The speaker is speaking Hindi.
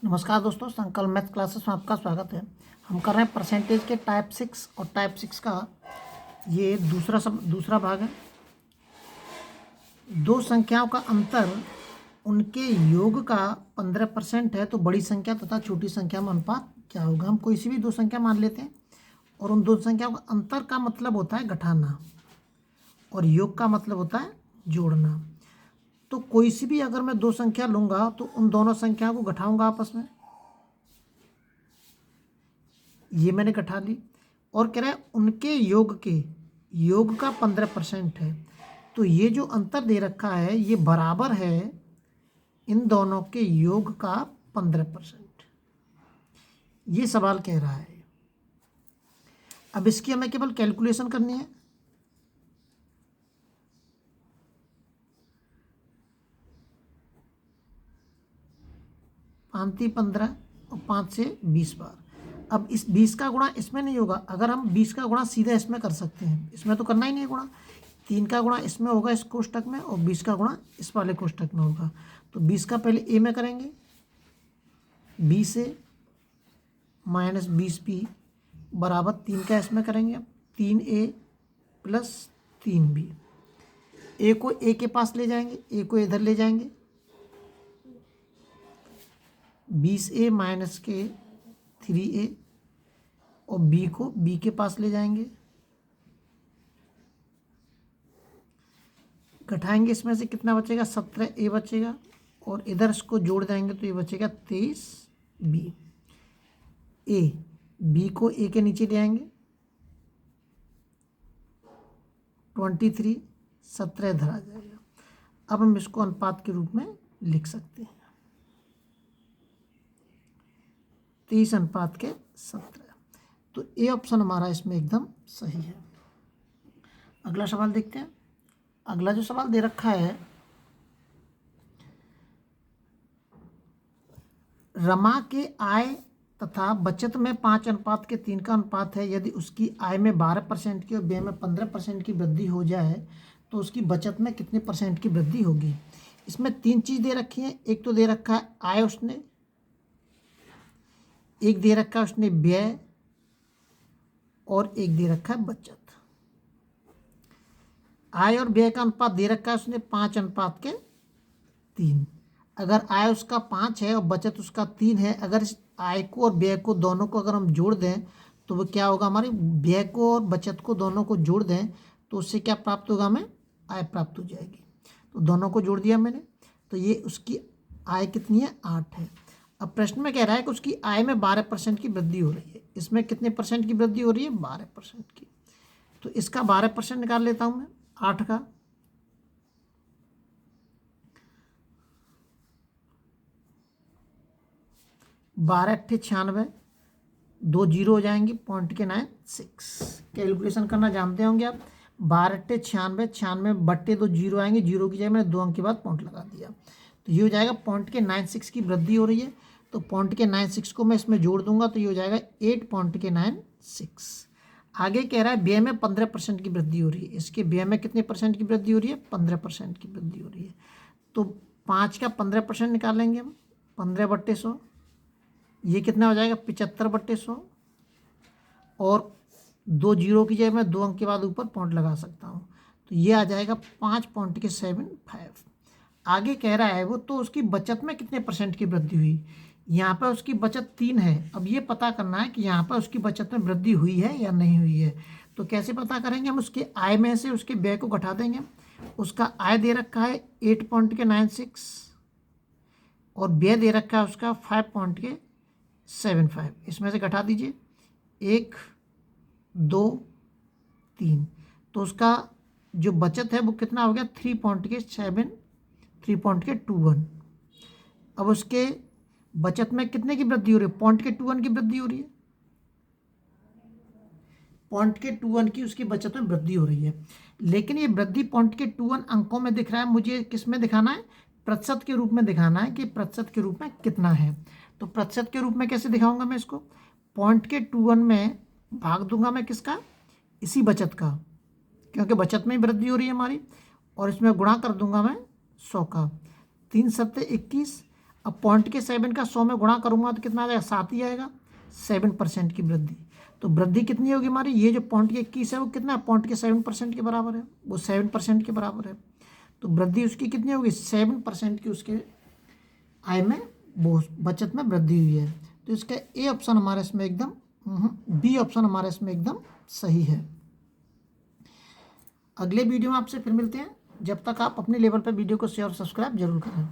नमस्कार दोस्तों, संकल्प मैथ क्लासेस में आपका स्वागत है। हम कर रहे हैं परसेंटेज के टाइप 6 और टाइप 6 का ये दूसरा भाग है। दो संख्याओं का अंतर उनके योग का 15% है तो बड़ी संख्या तथा छोटी संख्या में अनुपात क्या होगा। हम कोई सी भी दो संख्या मान लेते हैं और उन दो संख्याओं का अंतर का मतलब होता है घटाना और योग का मतलब होता है जोड़ना। तो कोई सी भी अगर मैं दो संख्या लूँगा तो उन दोनों संख्याओं को घटाऊंगा आपस में, ये मैंने घटा ली और कह रहा है उनके योग का 15% है। तो ये जो अंतर दे रखा है ये बराबर है इन दोनों के योग का 15%। ये सवाल कह रहा है। अब इसकी हमें केवल कैलकुलेशन करनी है। पाँच 15 और 5 से 20 बार। अब इस 20 का गुणा इसमें नहीं होगा। अगर हम 20 का गुणा सीधा इसमें कर सकते हैं, इसमें तो करना ही नहीं है गुणा। 3 का गुणा इसमें होगा इस कोष्टक में और 20 का गुणा इस वाले कोष्टक में होगा। तो 20 का पहले ए में करेंगे, 20A माइनस 20B बराबर 3 का इसमें करेंगे। 3A plus 3B। ए को ए के पास ले जाएंगे, ए को इधर ले जाएंगे। 20A माइनस के 3A और B को B के पास ले जाएंगे। घटाएंगे, इसमें से कितना बचेगा, 17A बचेगा और इधर इसको जोड़ देंगे तो ये बचेगा 23B। B को A के नीचे ले आएंगे, 23, 17 इधर आ जाएगा। अब हम इसको अनुपात के रूप में लिख सकते हैं, 23 अनुपात के 17। तो ए ऑप्शन हमारा इसमें एकदम सही है। अगला सवाल देखते हैं। अगला जो सवाल दे रखा है, रमा के आय तथा बचत में 5 अनुपात के 3 का अनुपात है। यदि उसकी आय में 12% की और व्यय में 15% की वृद्धि हो जाए तो उसकी बचत में कितने परसेंट की वृद्धि होगी। इसमें 3 चीज़ दे रखी हैं। एक तो दे रखा है आय उसने, एक दे रखा है उसने व्यय और एक दे रखा है बचत। आय और व्यय का अनुपात दे रखा है उसने 5 अनुपात के 3। अगर आय उसका 5 है और बचत उसका 3 है, अगर इस आय को और व्यय को दोनों को अगर हम जोड़ दें तो वो क्या होगा, हमारे व्यय को और बचत को दोनों को जोड़ दें तो उससे क्या प्राप्त होगा, हमें आय प्राप्त हो जाएगी। तो दोनों को जोड़ दिया मैंने, तो ये उसकी आय कितनी है, 8 है। अब प्रश्न में कह रहा है कि उसकी आय में 12% की वृद्धि हो रही है। इसमें कितने परसेंट की वृद्धि हो रही है, 12% की। तो इसका 12% निकाल लेता हूँ मैं 8 का। 12 अट्ठे 96, 2 जीरो हो जाएंगे, 0.96। कैलकुलेशन करना जानते होंगे आप। 12 अट्ठे 96, 96 बट्टे 2 जीरो आएंगे, जीरो की जगह मैंने 2 अंक के बाद पॉइंट लगा दिया। तो ये हो जाएगा 0.96 की वृद्धि हो रही है। तो 0.96 को मैं इसमें जोड़ दूंगा तो ये हो जाएगा 8.96। आगे कह रहा है व्यय में 15% की वृद्धि हो रही है। इसके व्यय में कितने परसेंट की वृद्धि हो रही है, 15% की वृद्धि हो रही है। तो 5 का 15% निकालेंगे हम, 15/100। ये कितना हो जाएगा, 75/100। और 2 जीरो की जगह मैं 2 अंक के बाद ऊपर पॉइंट लगा सकता हूँ। तो ये आ जाएगा 5.75। आगे कह रहा है वो तो उसकी बचत में कितने परसेंट की वृद्धि हुई। यहाँ पर उसकी बचत 3 है। अब ये पता करना है कि यहाँ पर उसकी बचत में वृद्धि हुई है या नहीं हुई है। तो कैसे पता करेंगे, हम उसके आय में से उसके व्यय को घटा देंगे। उसका आय दे रखा है 8.96 और व्यय दे रखा है उसका 5.75। इसमें से घटा दीजिए, 1 2 3। तो उसका जो बचत है वो कितना हो गया, 3.21। अब उसके बचत में कितने की वृद्धि हो रही है, 0.21 की वृद्धि हो रही है। 0.21 की उसकी बचत में वृद्धि हो रही है। लेकिन ये वृद्धि 0.21 अंकों में दिख रहा है, मुझे किस में दिखाना है, प्रतिशत के रूप में दिखाना है कि प्रतिशत के रूप में कितना है। तो प्रतिशत के रूप में कैसे दिखाऊंगा मैं इसको, 0.21 में भाग दूंगा मैं किसका, इसी बचत का, क्योंकि बचत में ही वृद्धि हो रही है हमारी। और इसमें गुणा कर दूंगा मैं 100 का, 3 सत्ते 21। अब पॉइंट के 7 का 100 में गुणा करूंगा तो कितना आ जाएगा, 7 ही आएगा। 7% की वृद्धि, तो वृद्धि कितनी होगी हमारी, ये जो पॉइंट के 21 है वो कितना है, पॉइंट के 7% के बराबर है, वो 7% के बराबर है। तो वृद्धि उसकी कितनी होगी, 7% की उसके आय में, वो बचत में वृद्धि हुई है। तो इसका ए ऑप्शन हमारे इसमें एकदम, बी ऑप्शन हमारे इसमें एकदम सही है। अगले वीडियो में आपसे फिर मिलते हैं, जब तक आप अपने लेवल पर वीडियो को शेयर और सब्सक्राइब जरूर करें।